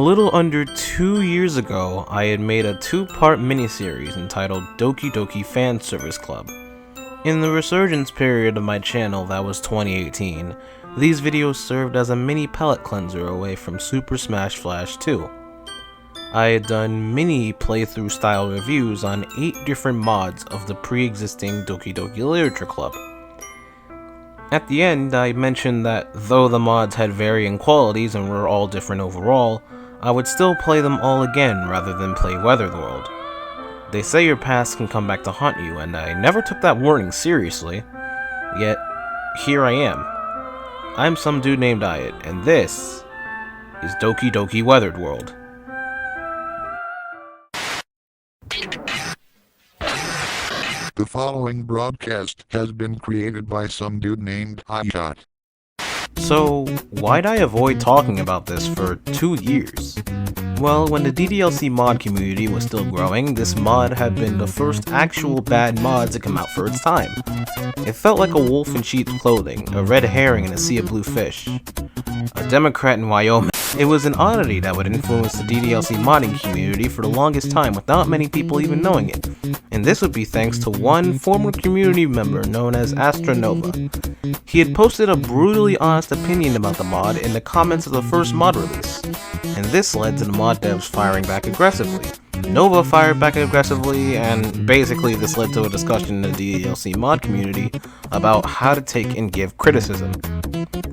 A little under 2 years ago, I had made a 2-part miniseries entitled Doki Doki Fan Service Club. In the resurgence period of my channel, that was 2018, these videos served as a mini palate cleanser away from Super Smash Flash 2. I had done mini playthrough style reviews on 8 different mods of the pre-existing Doki Doki Literature Club. At the end, I mentioned that though the mods had varying qualities and were all different overall, I would still play them all again rather than play Weathered. They say your past can come back to haunt you, and I never took that warning seriously. Yet, here I am. I'm SomeDudeNamedAyat, and this is Doki Doki Weathered World. The following broadcast has been created by SomeDudeNamedAyat. So, why'd I avoid talking about this for 2 years? Well, when the DDLC mod community was still growing, this mod had been the first actual bad mod to come out for its time. It felt like a wolf in sheep's clothing, a red herring in a sea of blue fish, a Democrat in Wyoming. It was an oddity that would influence the DDLC modding community for the longest time without many people even knowing it. And this would be thanks to one former community member known as Astronova. He had posted a brutally honest opinion about the mod in the comments of the first mod release, and this led to the mod devs firing back aggressively. Nova fired back aggressively, and basically this led to a discussion in the DDLC mod community about how to take and give criticism.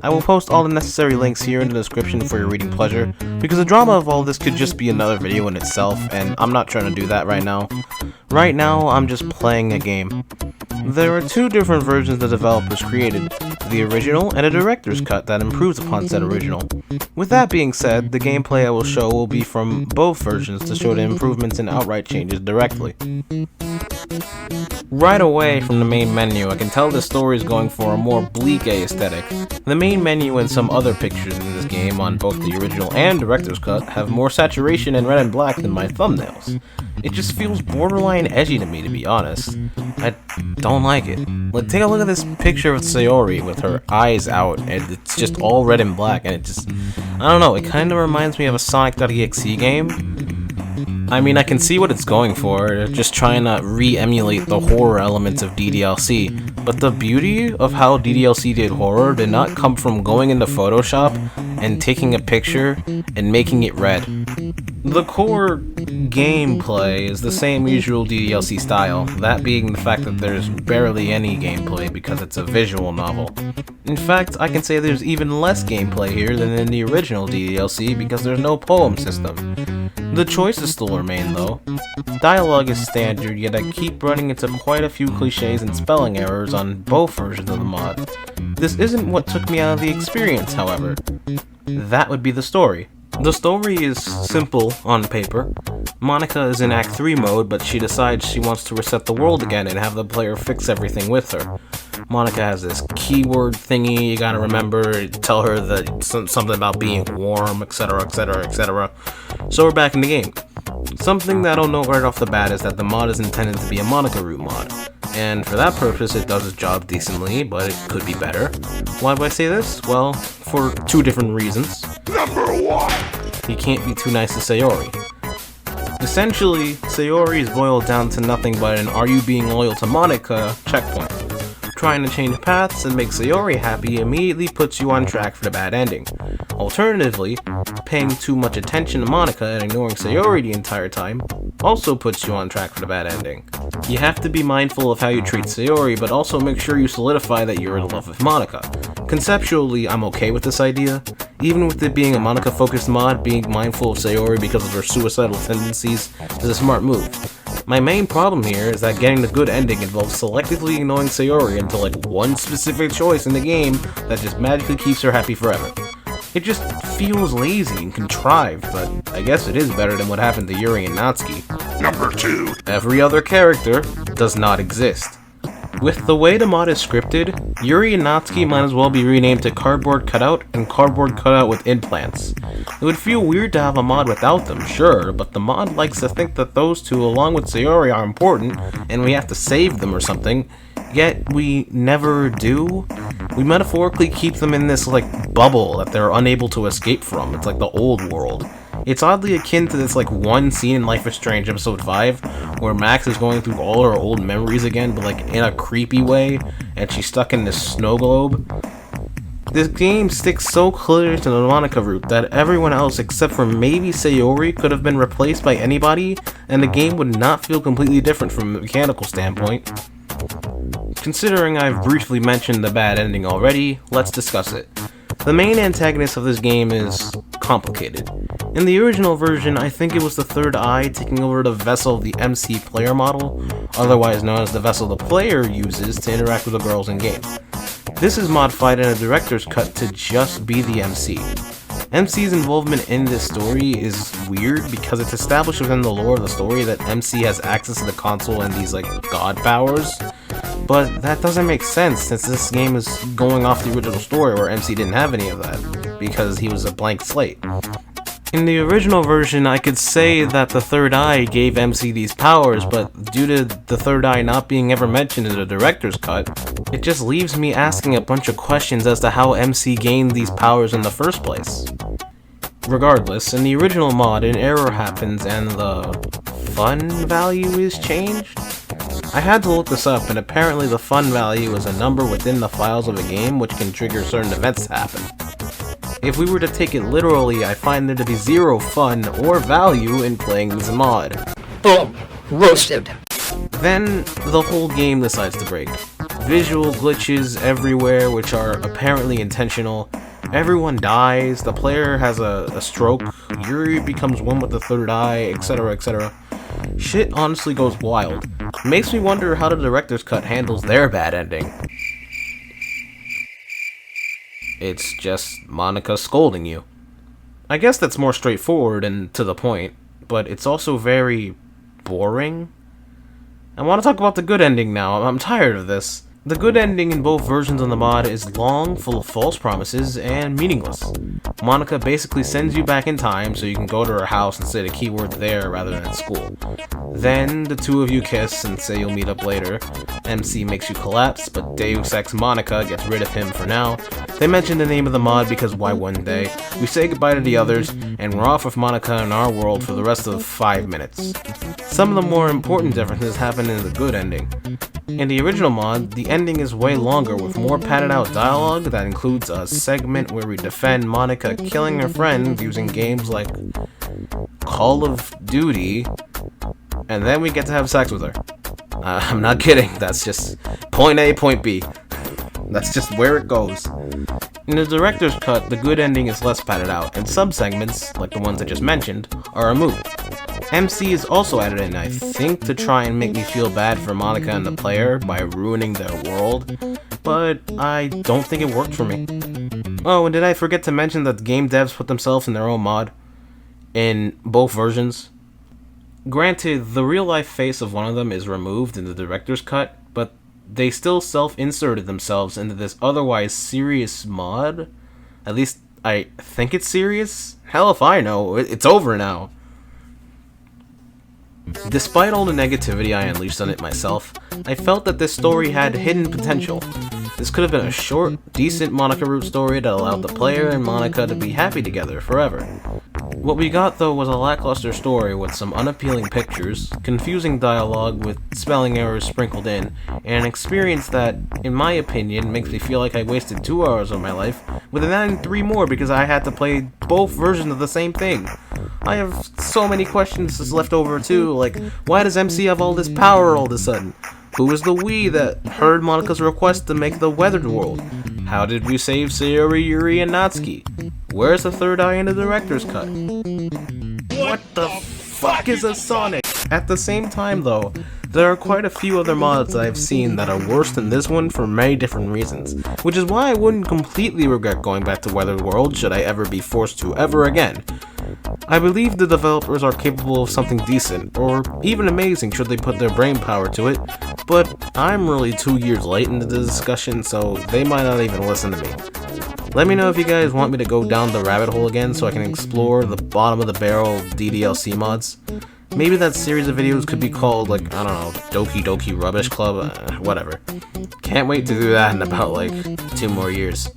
I will post all the necessary links here in the description for your reading pleasure, because the drama of all this could just be another video in itself, and I'm not trying to do that right now. Right now, I'm just playing a game. There are 2 different versions the developers created, the original and a director's cut that improves upon said original. With that being said, the gameplay I will show will be from both versions to show the improvements and outright changes directly. Right away from the main menu, I can tell the story is going for a more bleak aesthetic. The main menu and some other pictures in this game on both the original and director's cut have more saturation in red and black than my thumbnails. It just feels borderline edgy to me, to be honest. I don't like it. Like, take a look at this picture of Sayori with her eyes out, and it's just all red and black, and it just, I don't know, it kind of reminds me of a Sonic.exe game. I mean, I can see what it's going for, they're just trying to re-emulate the horror elements of DDLC, but the beauty of how DDLC did horror did not come from going into Photoshop and taking a picture and making it red. The core gameplay is the same usual DDLC style, that being the fact that there's barely any gameplay because it's a visual novel. In fact, I can say there's even less gameplay here than in the original DDLC because there's no poem system. The choices still remain though. Dialogue is standard, yet I keep running into quite a few cliches and spelling errors on both versions of the mod. This isn't what took me out of the experience, however. That would be the story. The story is simple on paper. Monika is in Act 3 mode, but she decides she wants to reset the world again and have the player fix everything with her. Monika has this keyword thingy you gotta remember, tell her that something about being warm, etc, etc, etc. So we're back in the game. Something that I'll note right off the bat is that the mod is intended to be a Monika root mod, and for that purpose it does its job decently, but it could be better. Why do I say this? Well, for 2 different reasons. Number 1! You can't be too nice to Sayori. Essentially, Sayori is boiled down to nothing but an "are you being loyal to Monika" checkpoint. Trying to change paths and make Sayori happy immediately puts you on track for the bad ending. Alternatively, paying too much attention to Monika and ignoring Sayori the entire time also puts you on track for the bad ending. You have to be mindful of how you treat Sayori, but also make sure you solidify that you're in love with Monika. Conceptually, I'm okay with this idea. Even with it being a Monika-focused mod, being mindful of Sayori because of her suicidal tendencies is a smart move. My main problem here is that getting the good ending involves selectively ignoring Sayori until like one specific choice in the game that just magically keeps her happy forever. It just feels lazy and contrived, but I guess it is better than what happened to Yuri and Natsuki. Number 2. Every other character does not exist. With the way the mod is scripted, Yuri and Natsuki might as well be renamed to Cardboard Cutout and Cardboard Cutout with Implants. It would feel weird to have a mod without them, sure, but the mod likes to think that those two along with Sayori are important, and we have to save them or something, yet we never do. We metaphorically keep them in this, like, bubble that they're unable to escape from. It's like the old world. It's oddly akin to this like one scene in Life is Strange episode 5 where Max is going through all her old memories again, but like in a creepy way, and she's stuck in this snow globe. This game sticks so clear to the Monika route that everyone else except for maybe Sayori could have been replaced by anybody, and the game would not feel completely different from a mechanical standpoint. Considering I've briefly mentioned the bad ending already, let's discuss it. The main antagonist of this game is complicated. In the original version, I think it was the third eye taking over the vessel of the MC player model, otherwise known as the vessel the player uses to interact with the girls in game. This is modified in a director's cut to just be the MC. MC's involvement in this story is weird because it's established within the lore of the story that MC has access to the console and these like god powers, but that doesn't make sense since this game is going off the original story where MC didn't have any of that because he was a blank slate. In the original version, I could say that the third eye gave MC these powers, but due to the third eye not being ever mentioned in the director's cut, it just leaves me asking a bunch of questions as to how MC gained these powers in the first place. Regardless, in the original mod, an error happens and the fun value is changed? I had to look this up, and apparently the fun value is a number within the files of a game which can trigger certain events to happen. If we were to take it literally, I find there to be zero fun or value in playing this mod. Roasted. Then, the whole game decides to break. Visual glitches everywhere which are apparently intentional. Everyone dies, the player has a stroke, Yuri becomes one with the third eye, etc, etc. Shit honestly goes wild. Makes me wonder how the director's cut handles their bad ending. It's just Monika scolding you. I guess that's more straightforward and to the point, but it's also very boring. I want to talk about the good ending now. I'm tired of this. The good ending in both versions of the mod is long, full of false promises, and meaningless. Monika basically sends you back in time so you can go to her house and say the keyword there rather than at school. Then, the two of you kiss and say you'll meet up later. MC makes you collapse, but Deus Ex Monika gets rid of him for now. They mention the name of the mod because why wouldn't they? We say goodbye to the others, and we're off with Monika in our world for the rest of 5 minutes. Some of the more important differences happen in the good ending. In the original mod, the ending is way longer with more padded out dialogue that includes a segment where we defend Monika killing her friend using games like Call of Duty, and then we get to have sex with her. I'm not kidding, that's just point A, point B. That's just where it goes. In the director's cut, the good ending is less padded out, and sub-segments, like the ones I just mentioned, are removed. MC is also added in, I think, to try and make me feel bad for Monika and the player by ruining their world, but I don't think it worked for me. Oh, and did I forget to mention that the game devs put themselves in their own mod? In both versions? Granted, the real-life face of one of them is removed in the director's cut, but they still self-inserted themselves into this otherwise serious mod? At least, I think it's serious? Hell if I know, it's over now. Despite all the negativity I unleashed on it myself, I felt that this story had hidden potential. This could have been a short, decent Monika root story that allowed the player and Monika to be happy together forever. What we got though was a lackluster story with some unappealing pictures, confusing dialogue with spelling errors sprinkled in, and an experience that, in my opinion, makes me feel like I wasted 2 hours of my life, with an adding 3 more because I had to play both versions of the same thing. I have so many questions left over too, like, why does MC have all this power all of a sudden? Who is the we that heard Monika's request to make the Weathered world? How did we save Sayori, Yuri, and Natsuki? Where's the third eye in the director's cut? What the fuck is a Sonic? At the same time though, there are quite a few other mods that I've seen that are worse than this one for many different reasons, which is why I wouldn't completely regret going back to Weathered World should I ever be forced to ever again. I believe the developers are capable of something decent, or even amazing should they put their brain power to it, but I'm really 2 years late into the discussion, so they might not even listen to me. Let me know if you guys want me to go down the rabbit hole again so I can explore the bottom of the barrel DDLC mods. Maybe that series of videos could be called, like, I don't know, Doki Doki Rubbish Club, whatever. Can't wait to do that in about, like, 2 more years.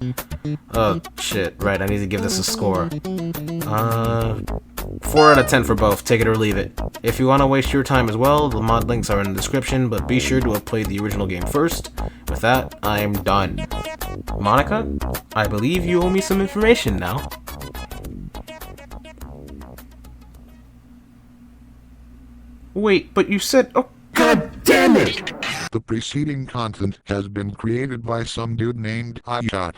Oh, shit, right, I need to give this a score. 4 out of 10 for both, take it or leave it. If you want to waste your time as well, the mod links are in the description, but be sure to have played the original game first. With that, I'm done. Monika, I believe you owe me some information now. Wait, but you said... Oh, God damn it! The preceding content has been created by some dude named Ayat.